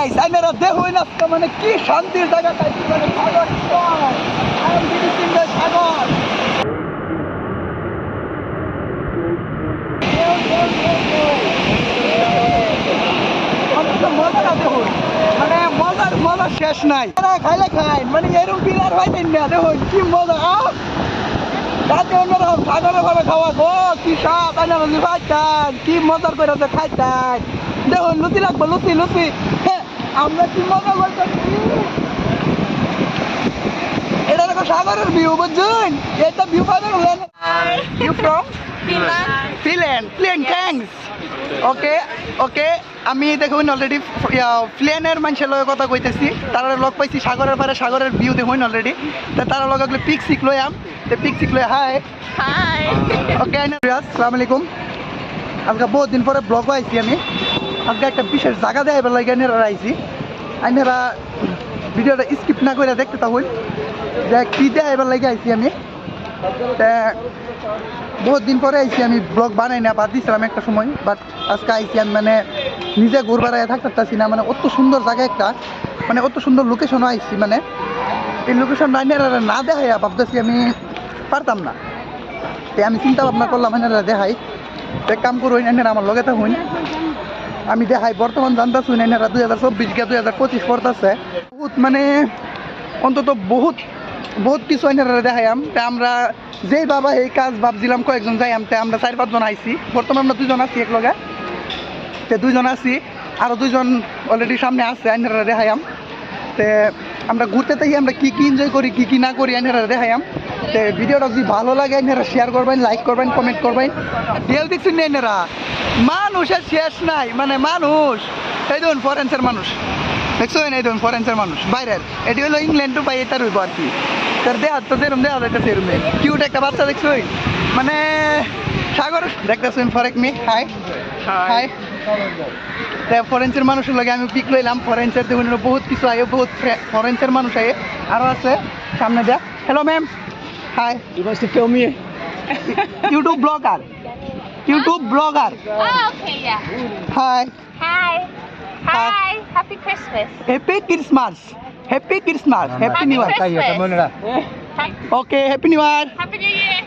Guys আপনারা দেখুন আজকে মানে কি শান্তির জায়গা পাইছি মানে সাগর সাগর মজা দেখুন মানে মজার শেষ নাই খাইলে খাই মানে এরকম পিলার পাইতেন না দেখুন কি মজা তাতে অন্যরকম সাগরে ভাবে খাওয়া গো কি স্বাদ আনারসি খাইতেন কি মজার করে খাইতেন দেখুন লুচি লাগবো লুচি আমরা কি মজা করতেছি এটা দেখো সাগরের ভিউ বুঝছেন এটা ভিউ পাবেন ইউ ফ্রম ফিনল্যান্ড থ্যাঙ্কস ওকে আমি দেখুন অলরেডি প্লেনের মানুষের লগে কথা কইতেছি তারা লগ পাইছি সাগরের পারে সাগরের ভিউ দেখুন অলরেডি তারা লগে পিক সিক লইয়াম পিক সিক লই হাই ওকে আসসালামু আলাইকুম আজকে বহুত দিন পরে ব্লগ আইছি আমি আজকে একটা বিশেষ জায়গা দেখাইবার লাগে আইনারা আইছি আইনারা ভিডিওটা স্কিপ না করে দেখতে থাকুন যে কী দেখাইবার লাগে আইছি আমি বহুত দিন পরে আইছি আমি ব্লগ বানাই না বাদ দিয়েছিলাম একটা সময় বাট আজকে আইছি আমি মানে নিজে ঘুরবার থাকতে পারছি না মানে অত সুন্দর জায়গা একটা মানে অত সুন্দর লোকেশনও আইছি মানে এই লোকেশন আইনারা না দেখাইয়া ভাবতেছি আমি পারতাম না তাই আমি চিন্তা ভাবনা করলাম আইনারা দেখাই এক কাম করুন আইনারা আমার লগে থাকুন আমি দেখাই বর্তমান জানতেছি আইনারা 2024 গিয়ে 2025 পড়তেছে বহুত মানে অন্তত বহুত কিছু আইনারা দেখাইম তা আমরা যেই বাবা এই কাজ ভাবছিলাম কয়েকজন যাইম তা আমরা 4-5 জন আইছি বর্তমানে আমরা 2 জন আছি এক লগে তে 2 জন আছি আরও 2 জন অলরেডি সামনে আছে আইনারা দেখাইম তে আমরা ঘুরতে থাকি আমরা কি এনজয় করি কি না করি আইনারা দেখাইম তে ভিডিওটা যদি ভালো লাগে আইনারা শেয়ার করবেন লাইক করবেন কমেন্ট করবেন ঢেউ দেখছেন আইনারা মানুষের শেষ নাই মানে মানুষ এই ধরুন ফরেন্সের মানুষ দেখছেন এই ধরুন ফরেন্সের মানুষ বাইরের এটি হলো ইংল্যান্ড টু পাই এটা রইব আর কি তার দেহাত তো যেরম দেওয়া যাইতেছে এরম কিউট একটা বাচ্চা দেখছই মানে সাগর দেখতেছেন ফরেক মি হাই ফরেন্সের মানুষের লাগে আমি পিক লইলাম ফরেন্সের দেখুন বহুত কিছু আয় বহুত ফরেন্সের মানুষ আয় আরও আছে সামনে দেখ hello ma'am hi You want to film me? YouTube vlogger Oh, okay, yeah. Hi Hi. Hi. Hi. Happy Christmas. Happy Christmas happy new year Christmas. Hi. Okay happy new year Happy New Year.